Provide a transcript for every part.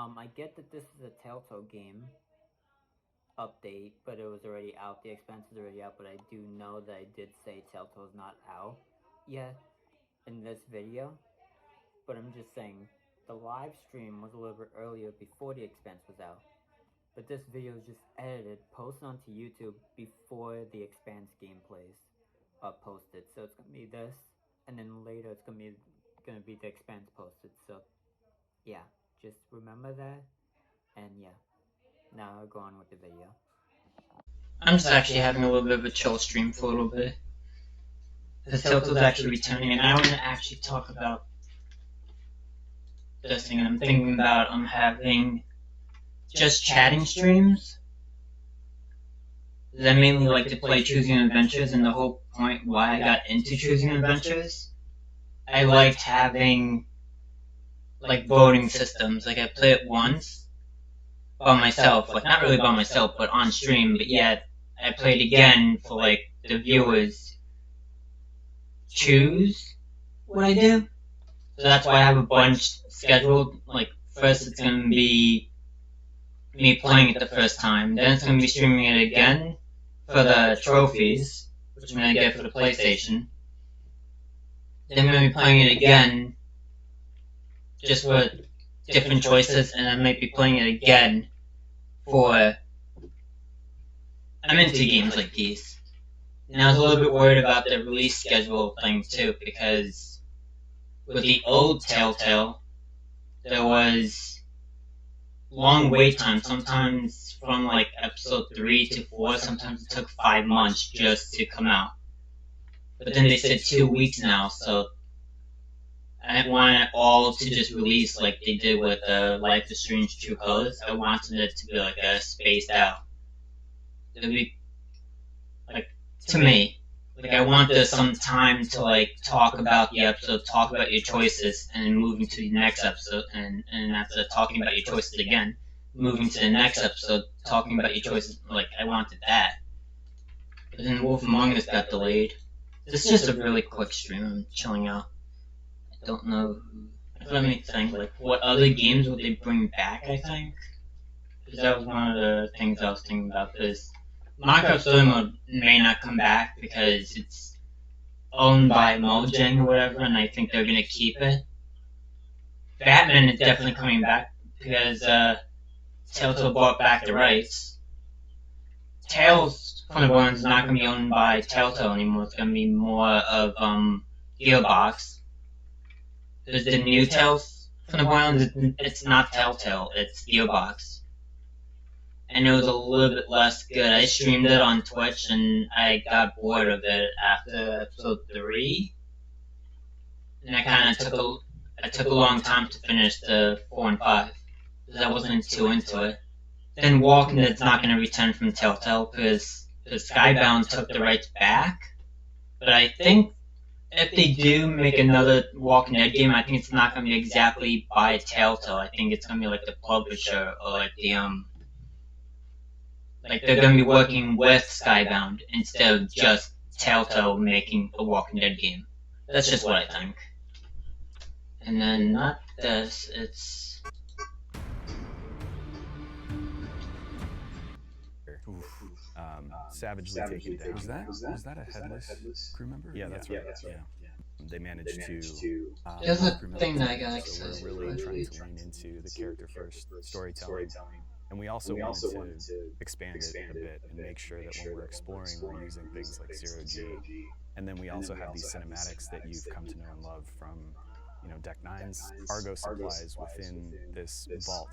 I get that this is a Telltale game update, but it was already out. The expense is already out, but I do know that I did say Telltale's not out yet in this video. But I'm just saying, the live stream was a little bit earlier before the expense was out. But this video is just edited, posted onto YouTube before the expanse gameplays are posted. So it's gonna be this, and then later it's gonna be the expanse posted. So yeah, just remember that, and yeah, now I'll go on with the video. I'm just actually having a little bit of a chill stream for a little bit. Because Telltale's actually returning, and I want to actually talk about this thing. I'm thinking about having just chatting streams. I mainly like to play Choosing Adventures, and the whole point why I got into Choosing Adventures, I liked having like voting systems. Like I played it once by myself, like not really by myself, but on stream. But yet I played again for like the viewers choose what I do. So that's why I have a bunch scheduled. Like first it's gonna be me playing it the first time, then it's gonna be streaming it again for the trophies, which I'm gonna get for the PlayStation. Then I'm gonna be playing it again just for different choices, and I might be playing it again for... I'm into games like these. And I was a little bit worried about the release schedule thing too, because with the old Telltale, there was long wait time, sometimes from like episode 3 to 4, sometimes it took 5 months just to come out. But then they said 2 weeks now, so I didn't want it all to just release like they did with Life is Strange True Colors. I wanted it to be like spaced out. It would be like, to me, like I want there's some time to like talk about the episode, talk about your choices, and then moving to the next episode, and after talking about your choices again, moving to the next episode, talking about your choices. Like I wanted that. But then Wolf Among Us got delayed. This is just a really quick stream. I'm chilling out. I don't know. Let me think. Like what other games would they bring back? I think because that was one of the things I was thinking about. Because Minecraft Story Mode may not come back because it's owned by Mojang or whatever, and I think they're gonna keep it. Batman is definitely coming back because Telltale bought back the rights. Tales from the Borderlands is not gonna be owned by Telltale anymore. It's gonna be more of Gearbox. There's the new Tales from the Borderlands. It's not Telltale. It's Gearbox. And it was a little bit less good. I streamed it on Twitch and I got bored of it after episode 3. And I took a long time to finish the 4 and 5 because I wasn't too into it. Then Walking Dead's not going to return from Telltale because Skybound took the rights back. But I think if they do make another Walking Dead game, I think it's not going to be exactly by Telltale. I think it's going to be like the publisher or like the like they're going to be working with Skybound instead of just Telltale making a Walking Dead game. That's just what I think. And then not this, it's... Savagely taken down. Was that a headless crew member? Yeah, that's right. Yeah. They managed to. There's a thing that I got So access we're really trying to lean into the character first storytelling, and we also wanted to expand it a bit and make sure that when we're exploring, we're using things like Zero G, and then we also have these cinematics that you've come to know and love from, Deck 9's cargo supplies within this vault.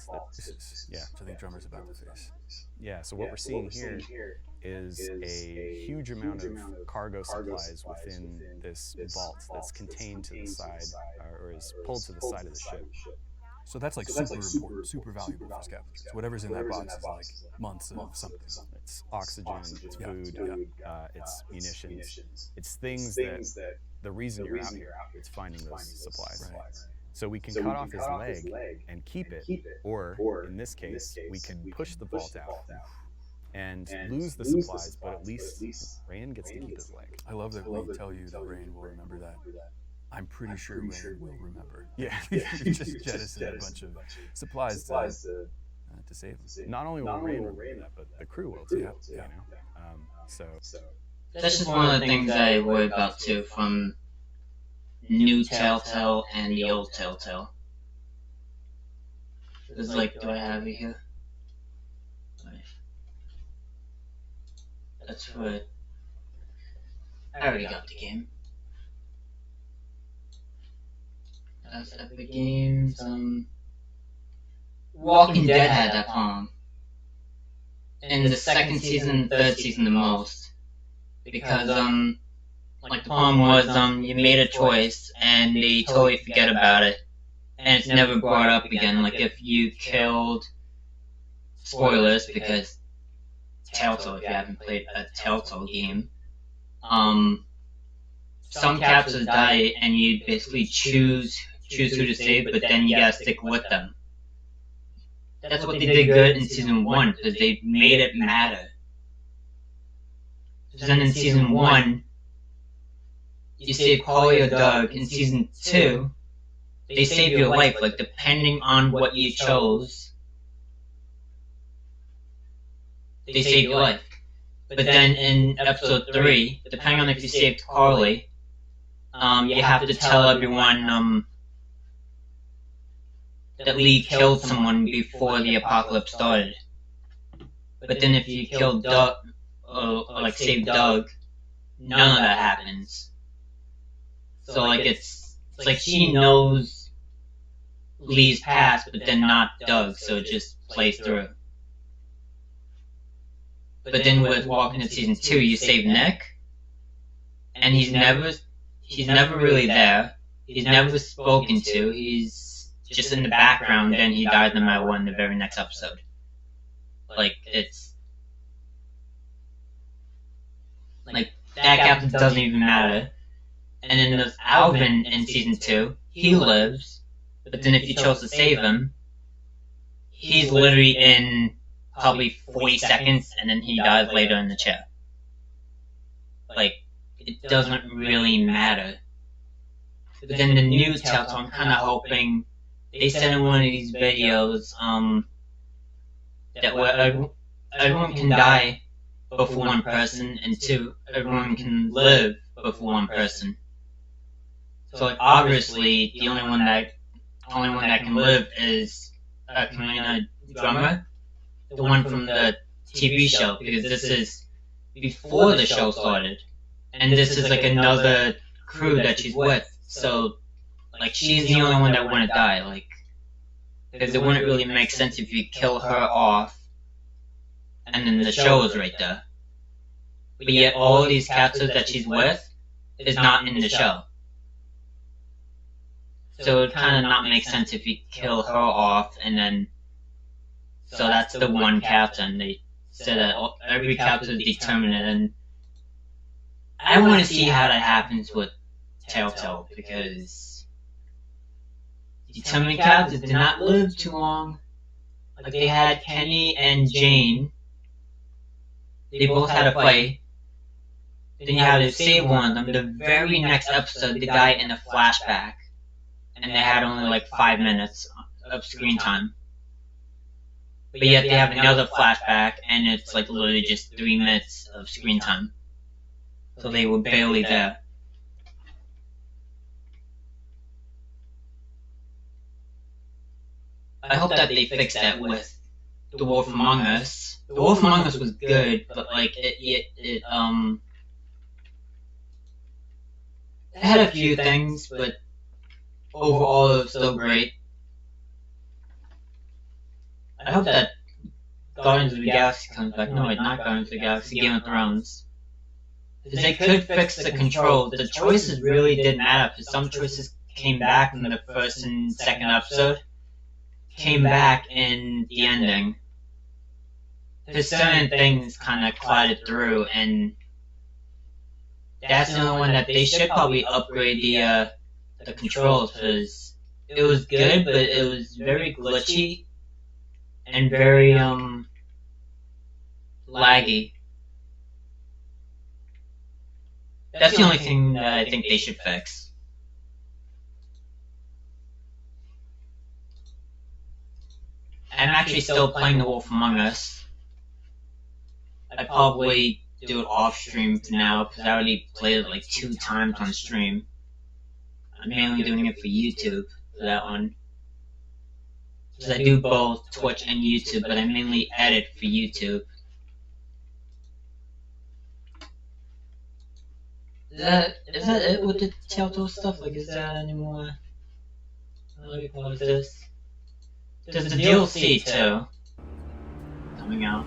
Yeah, which I think Drummer's about to face. Yeah. So what we're seeing here is a huge amount of cargo supplies within this vault that's contained to the side, or is pulled to the side of the ship. So that's like super important, super valuable for scavengers. Whatever's in that box is like months of something. It's oxygen, it's food, it's munitions. It's things that the reason you're out here is finding those supplies. Right. So we can cut off his leg and keep it, or in this case, we can push the vault out and lose the supplies, but at least Rain gets to keep his leg. I love that we tell you that Rain will remember that. I'm pretty sure Rain will remember. Yeah, you just jettisoned a bunch of supplies to save him. Not only will Rain remember that, but the crew will too. You know, so That's just one of the things I worry about too from new Telltale and the old Telltale. It's like, do I have it here? That's what. I already got the game. That's Epic Games. Walking Dead had that problem. In the second season, third season the most. Because, like the problem was, you made a choice and they totally forget about it. And it's never brought up again. Like if you killed, spoilers because Telltale, if you haven't played a Telltale game, some captures die and you basically choose who to save, but then you gotta stick with them. That's what they did good in season 1, because they made it matter. Then in season 1, you save Polly or Doug. In season 2, they save your life, like depending on what you chose, they save your life. But then in episode 3, depending on if you saved Carly, you have to tell everyone that Lee killed someone before the apocalypse started. But then if you kill Doug, or like save Doug, none of that happens. So like it's like she knows Lee's past, but then not Doug, so it just plays through. But then with Walking Dead season 2, you save Nick, and he's never really there. He's never spoken to. He's just in the background, then he dies no matter what in the very next episode. Like, it's... like, that captain doesn't even matter. And then there's Alvin in season 2. He lives, but then if you chose to save him, he's literally in probably 40 seconds, and then he dies later in the chair. Like, it doesn't really matter. But then the new Telltale, I'm kind of hoping they said in one of these videos that where everyone can die but for one person, and 2, everyone can live but for one person. So like obviously the only one that can live is Kamina Drummer, the one from the TV show, because this is before the show started, and this is like another crew that she's with. So like she's the only one that wouldn't die, like, because it wouldn't really make sense if you kill her off and then the show is right there. But yet all of these captives that she's with is not in the show. So it would kind of not make sense if you kill her off and then... So that's the one captain. They said that every captain is determined, and I want to see how that happens with Telltale, because determined captains did not live too long. Like they had Kenny and Jane. They both had a fight. Then you had to save one of them. The very next episode, they died in a flashback. And they had only like 5 minutes of screen time. But yet they have another flashback, and it's like literally just 3 minutes of screen time. So they were barely there. I hope that they fix that with The Wolf Among Us. The Wolf Among Us was good, but like it had a few things, but overall it was still great. I hope that Guardians of the Galaxy comes back. No, wait, not Guardians of the Galaxy, Game of Thrones. Because they could fix the controls. The choices really didn't matter, because some choices came back from the first and second episode, came back in the ending. Because certain things kind of clouded through, and that's the only one that they should probably upgrade the controls, because it was good, but it was very glitchy and very laggy. That's the only thing that I think they should fix. I'm actually still playing The Wolf Among Us. I'd probably do it off stream for now, because I already played it like 2 times on stream. I'm mainly doing it for YouTube, for that one. Because I do both Twitch and YouTube, but I mainly edit for YouTube. Is that it with the Telltale stuff? Like, is there any more? What is this? There's the DLC too, coming out.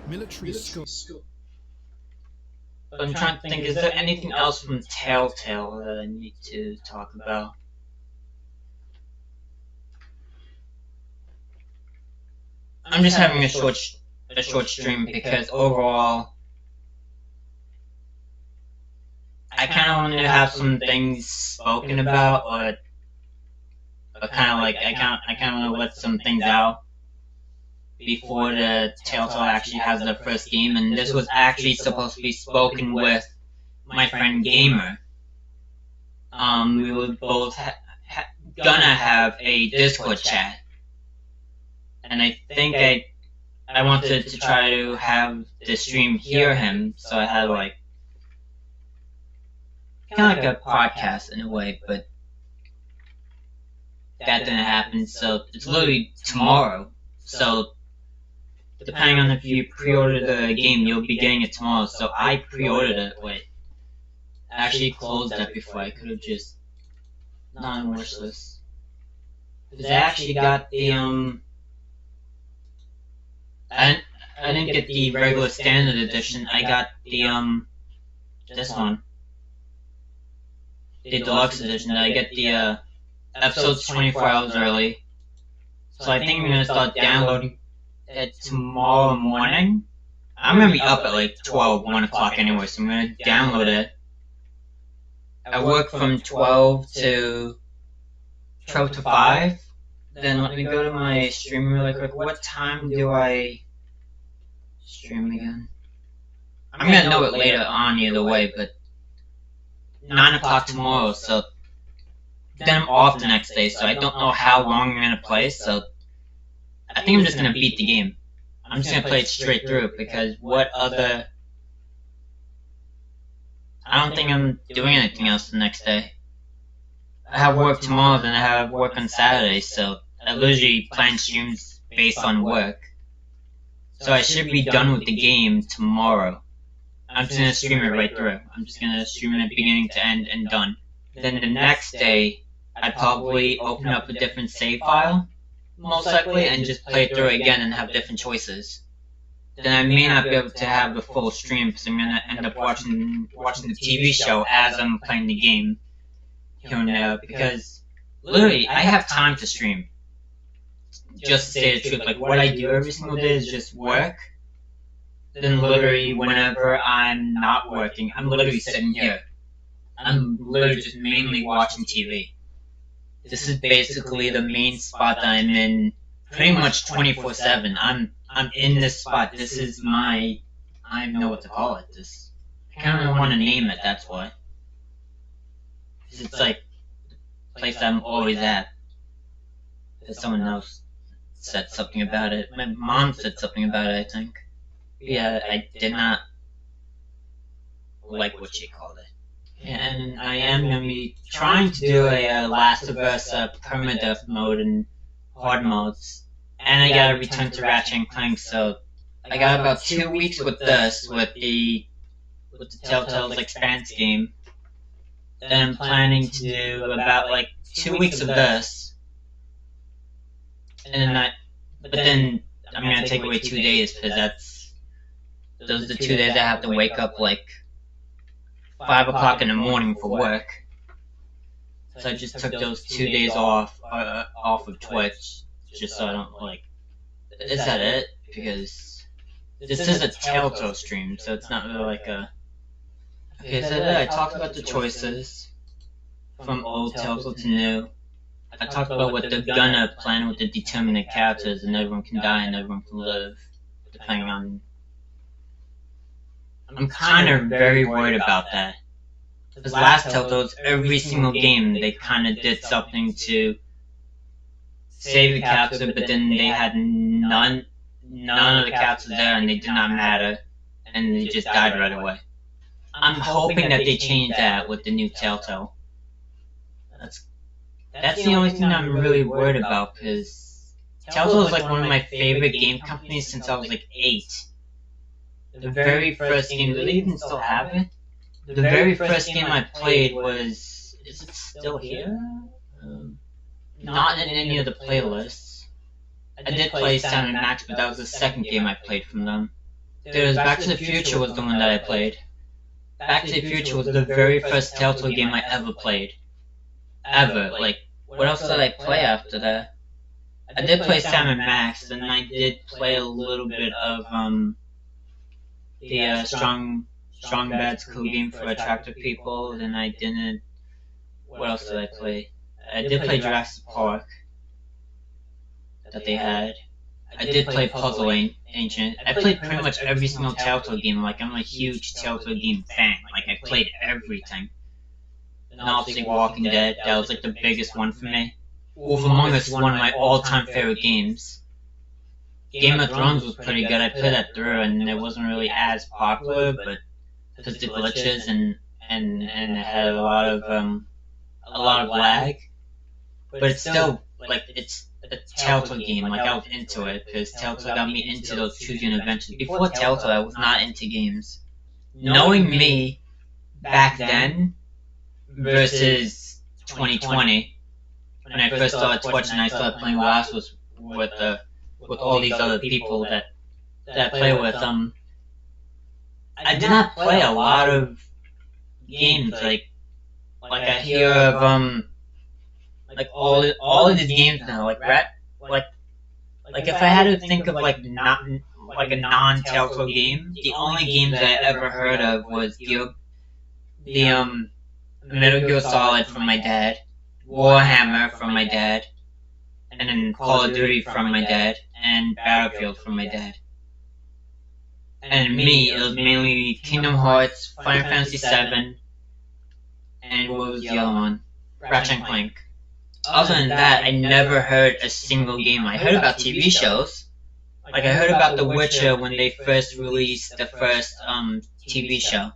Military school. But I'm trying to think, is there anything else from Telltale that I need to talk about? I'm just having a short stream because overall, I kind of wanted to have some things spoken about, or kind of like I kind of want to let some things out before the Telltale actually has their first game, and this was actually supposed to be spoken with my friend Gamer. We were both gonna have a Discord chat, and I think I wanted to try to have the stream hear him, so I had like kind of like a podcast in a way, but that didn't happen. So it's literally tomorrow. So depending on if you pre-order the game, you'll be getting it tomorrow. So I pre-ordered it. Wait, I actually closed that before. I could have just not on wish list. Because I actually got the I didn't get the regular standard edition. I got the this one, the deluxe edition. I get the episodes 24 hours early. So I think I'm gonna start downloading it tomorrow morning. I'm gonna be up at like 1 o'clock anyway, so I'm gonna download it. I work from 12 to 5. Then let me go to my stream really quick. What time do I stream again? I'm gonna know it later on either way, but 9 o'clock tomorrow, so then I'm off the next day, so I don't know how long I'm gonna play, so I think I'm just gonna beat the game. I'm just gonna play it straight through, because what other... I don't think I'm doing anything else the next day. I have work tomorrow, then I have work on Saturday, so I literally plan streams based on work. So I should be done with the game tomorrow. I'm just gonna stream it right through. I'm just gonna stream it beginning to end and done. Then the next day, I'd probably open up a different save file, most likely, and just play it through again and have different choices. Then I may not be able to have the full stream, because I'm gonna end up watching the TV show as I'm playing the game here and there, because literally, I have time to stream. Just to say the truth, like what I do every single day is just work. Then literally, whenever I'm not working, I'm literally sitting here. I'm literally just mainly watching TV. This is basically the main spot that I'm in pretty much 24/7. I'm in this spot. This is my... I don't know what to call it. This... I kind of want to name it, that's why. It's like the place I'm always at. That someone else said something about it. My mom said something about it, I think. Yeah, I did not like what she called it. And I am going to be trying to do a Last of Us permadeath mode and hard modes. And I got to return to Ratchet and Clank, so I got about 2 weeks with this, with the Telltale's Expanse game. Then I'm planning to do about like 2 weeks of this. And then I'm going to take away 2 days, because those are the 2 days I have to wake up like 5 o'clock in the morning for work. So I just took those 2 days off of Twitch, just so I don't like... Is that it? Because this is a Telltale stream, so it's not really like a... Okay, so I talked about the choices from old Telltale to new. I talked about what they're gonna plan with the determinate characters, and everyone can die and everyone can live, depending on... I'm kind of very worried about that. Because last Telltale's, every single game, they kind of did something to save the capsule, but then they had none of the capsules there, and they did not matter, and they just died right away. I'm hoping that they change that with the new Telltale. That's the only thing I'm really worried about, because Telltale is like one of my favorite game companies since I was like 8. The very first game, do they even still have it? The very first game I played was, is it still here? Not in any of the playlists. I did play Sam and Max, but that was the second game I played from them. There's Back to the Future was the one that I played. Back to the Future was the very first Telltale game I ever played. Ever. Like, what else did I play after that? I did play Sam and Max, and I did play a little bit of, the, Strong Bad's Cool game for attractive people, and I didn't... What else did I play? I did play Jurassic Park that they had. I did play Puzzle Ancient. I played pretty much every single Telltale game. Like, I'm a huge Telltale game fan. Like, I played everything. And obviously Walking Dead, that was like the biggest one for me. Wolf Among Us is one of my all-time favorite games. Game of Thrones was pretty good. I played that through, and it wasn't really as popular, but because the glitches and it had a lot of lag. But it's still, like, it's a Telltale game. Like, I was into it, because Telltale got me into those choosing adventures. Before Telltale, I was not into games. Knowing me back then versus 2020, when I first started Twitch and I started playing Last was with all these other people that I play with, I did not play a lot of games. Like I hear of like all of these games now. Like if I had to think of like not like a non-Telltale game, the only games I ever heard of was the Metal Gear Solid from my dad, Warhammer from my dad, and then Call of Duty from my dad, and Battlefield from my dad. And me, it was mainly Kingdom Hearts, Final Fantasy VII, and what was the other one? Ratchet and Clank. Other than that, I never heard a single game. I heard about TV shows. Like, I heard about The Witcher when they first released the first TV show.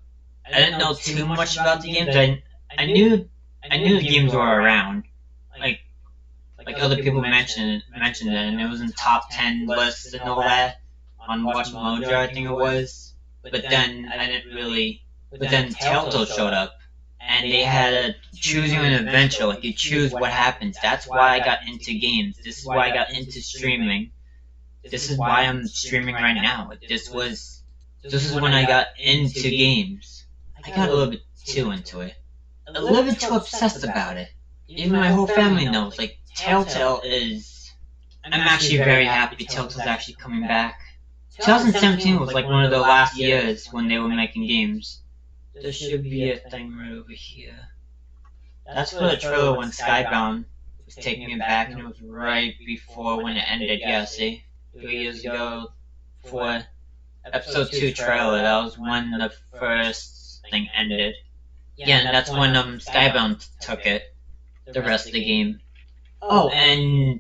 I didn't know too much about the games. I knew the games were around. Like other people mentioned it, and it was in top 10 lists and all that on Watch Mojo, I think it was. But then Telltale showed up, and they had a choosing an adventure. Like, you choose what happens. That's why I got into games. This is why I got into streaming. This is why I'm streaming right now. This is when I got into games. I got a little bit too into it. A little bit too obsessed about it. Even my whole family knows. Like, Telltale is... I'm actually very happy Telltale's actually coming back. 2017 was like one of the last years when they were making games. There should be a thing right over here. That's for the trailer when Skybound was taking it back, and it was right before when it ended. Yeah, see? 3 years ago, for episode 2 trailer, that was when the first thing ended. Yeah, and that's when Skybound took it, the rest of the game. Oh, and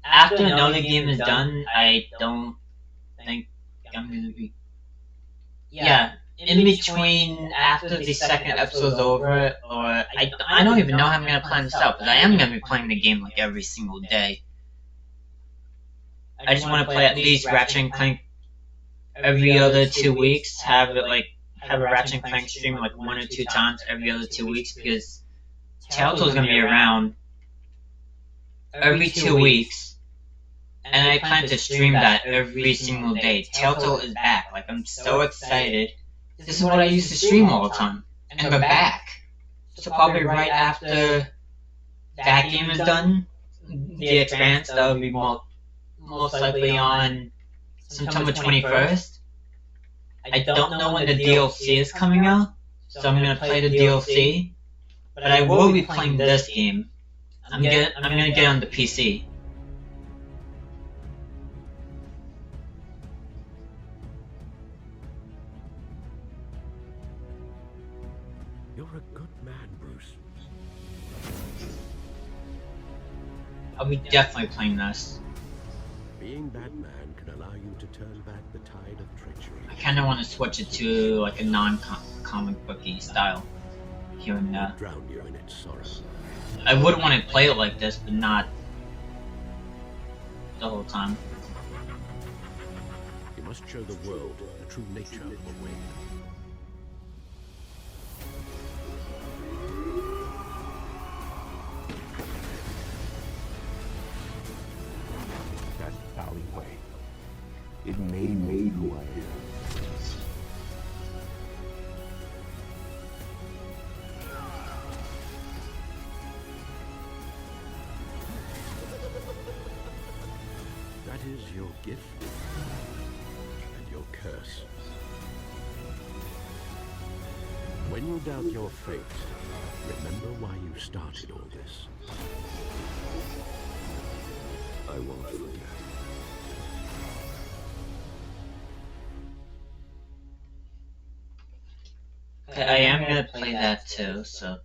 after another game is done, I don't think I'm gonna be... Yeah, in between, after the second episode's over, or... I don't even know how I'm gonna plan this out, but I am gonna be playing the game like every single day. I just want to play at least Ratchet and Clank every other 2 weeks, have a Ratchet and Clank stream like 1 or 2 times every other 2 weeks, because Telltale's gonna be around every 2 weeks, and I plan to stream that every single day. Telltale is back. Like, I'm so excited. This is what I used to stream all the time, and they're back. So probably right after that game is done, The Expanse, that would be most likely on September 21st. I don't know when the DLC is coming out, so I'm gonna play the DLC, but I will be playing this game. I'm gonna get on the PC. You're a good man, Bruce. I'll be definitely playing this. Being Batman can allow you to turn back the tide of treachery. I kind of want to switch it to like a non-comic booky style here and there. Drown you in its sorrow. I would want to play it like this, but not the whole time. You must show the world the true nature of Wayne. That alleyway. It made me who I am. That is your gift and your curse. When you doubt your fate, remember why you started all this. I won't forget. Okay, I am gonna play that too, so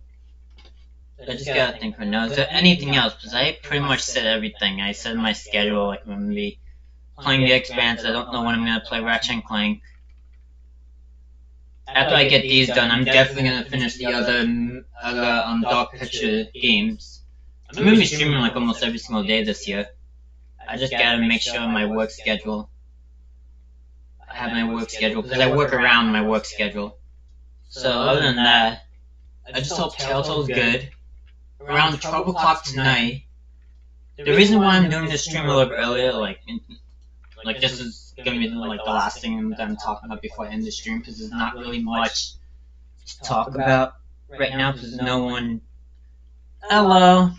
I just gotta think right now. Is there anything else? Because I pretty much said everything. I said my schedule, like I'm gonna be playing The Expanse. I don't know when I'm gonna play Ratchet and Clank. After I get these done, I'm definitely gonna finish the other Dark Picture games. I'm gonna be streaming like almost every single day this year. I just gotta make sure my work schedule. I have my work schedule because I work around my work schedule. So other than that, I just hope Telltale's good. Around 12 o'clock tonight. The reason why I'm doing this stream a little bit earlier, like this is gonna be like the last thing that I'm talking about before I end the stream, because there's not really much to talk about right now, because no one. Hello.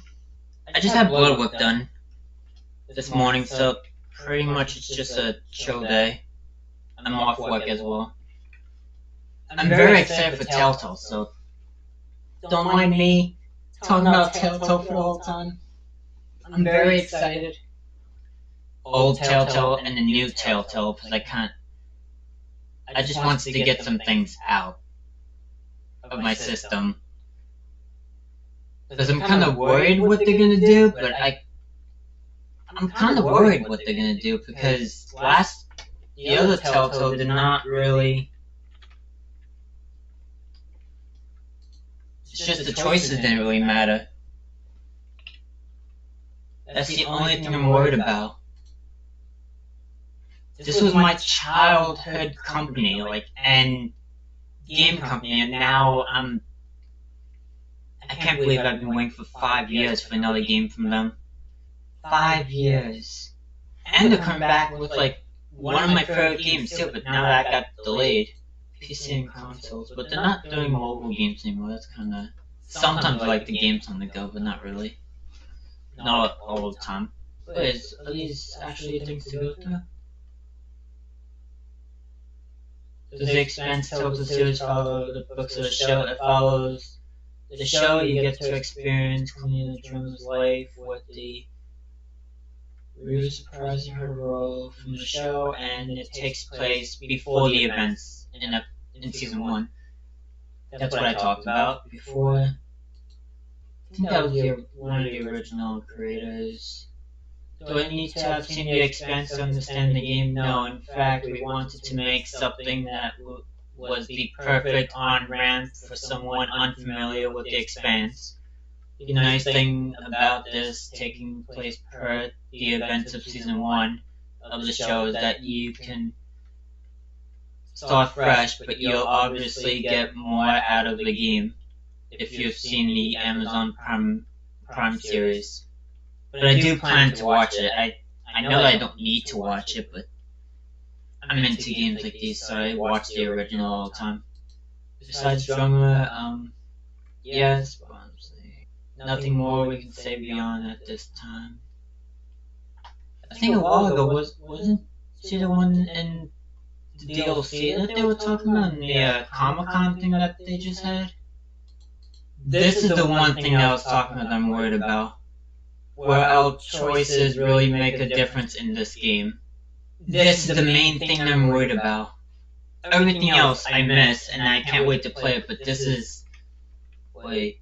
I just had blood work done this morning, so pretty much it's just a chill day. I'm off work as well. I'm very excited for Telltale, so don't mind me talking about Telltale for the whole time. I'm very excited. Old Telltale and the new Telltale, because I just want to get some things out of my system. Because I'm kind of worried what they're gonna do, but I'm kind of worried what they're gonna do, because the other Telltale did not really. It's just the choices didn't really matter. That's the only thing I'm worried about. This was my childhood company, and game company, and now I can't believe I've been waiting for 5 years for another game from them. 5 years. And they're coming back with one of my favorite games too, but now that got delayed. PC and consoles, but they're not doing mobile games anymore. That's kind of. Sometimes I like the games on the go, but not really. Not all the time. Wait, are these actually things to go through? Does The Expanse Telltale series follow the books of the show? It follows the show. You get to experience Clean Drum's life with the really surprising her role from the show, and it takes place before the events in season 1. That's what I talked about before. I think that was one of the original creators. Do I need to have seen The Expanse to understand the game? No, in fact, we wanted to make something that was the perfect on-ramp for someone unfamiliar with The Expanse. The nice thing about this taking place per the events of season 1 of the show is that you can start fresh, but you'll obviously get more out of the game if you've seen the Amazon Prime series. But I do plan to watch it. I know that I don't need to watch it, but I'm into games like these, so I watch the original all the time. Besides drama, yes, honestly, nothing more we can say beyond at this time. I think a while ago, wasn't she the one in the DLC that they were talking about in the Comic-Con thing that they just had? This is the one thing I was talking about that I'm worried about. Where our choices really make a difference in this game. This is the main thing I'm worried about. Everything else I miss, and I can't wait to play it, but this is... Wait.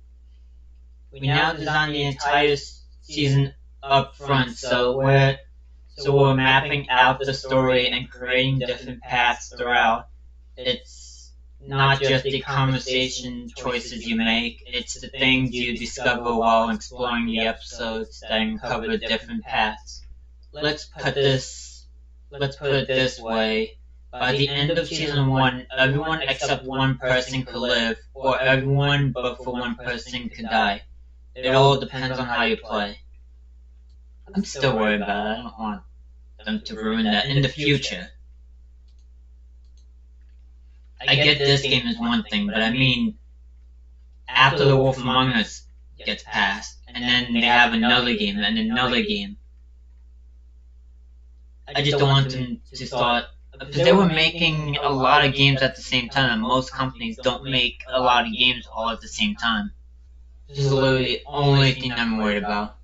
We now design the entire season up front, so we're mapping out the story and creating different paths throughout. It's not just the conversation choices you make, it's the things you discover while exploring the episodes that uncover different paths. Let's put it this way. By the end of season 1, everyone except one person could live, or everyone but for one person could die. It all depends on how you play. I'm still worried about it. I don't want them to ruin that in the future. I get this game is one thing, but I mean, after The Wolf Among Us gets passed, and then they have another game, and another game. I just don't want them to start, because they were making a lot of games at the same time, and most companies don't make a lot of games all at the same time. This is literally the only thing I'm worried about.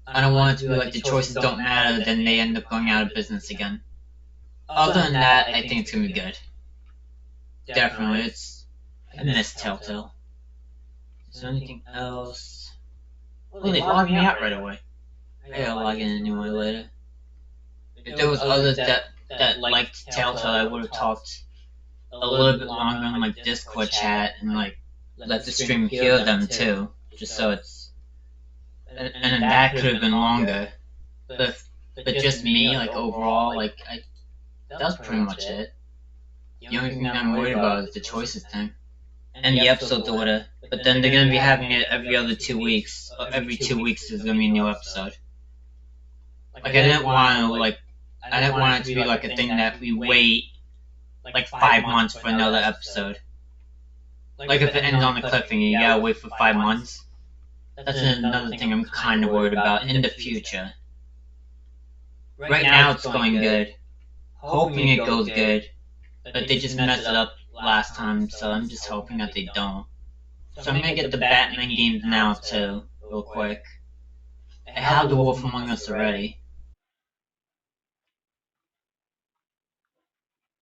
I don't want it to be like the choices don't matter, then they end up going out of business again. Other than that, I think it's gonna be good. Definitely, I miss Telltale. Is there anything else? Well, they logged me out right away. I gotta log in anyway later. If there was others that liked Telltale, I would have talked a little bit longer on like Discord chat and like let the stream hear them too, just so it's and that could have been longer. But just me, like overall, like that was pretty much it. The only thing I'm worried about is the choices thing and the episodes order. But then they're gonna be having it every other 2 weeks. Every 2 weeks there's gonna be a new episode. Like I didn't want it to be like a thing that we wait like 5 months for another episode. Like if it ends on the cliffhanger, you gotta wait for 5 months. That's another thing I'm kind of worried about in the future. Right now it's going good. Hoping it goes good. But they just messed it up last time, so I'm just hoping that they don't. So I'm gonna get the Batman games now too, real quick. I have The Wolf Among Us already.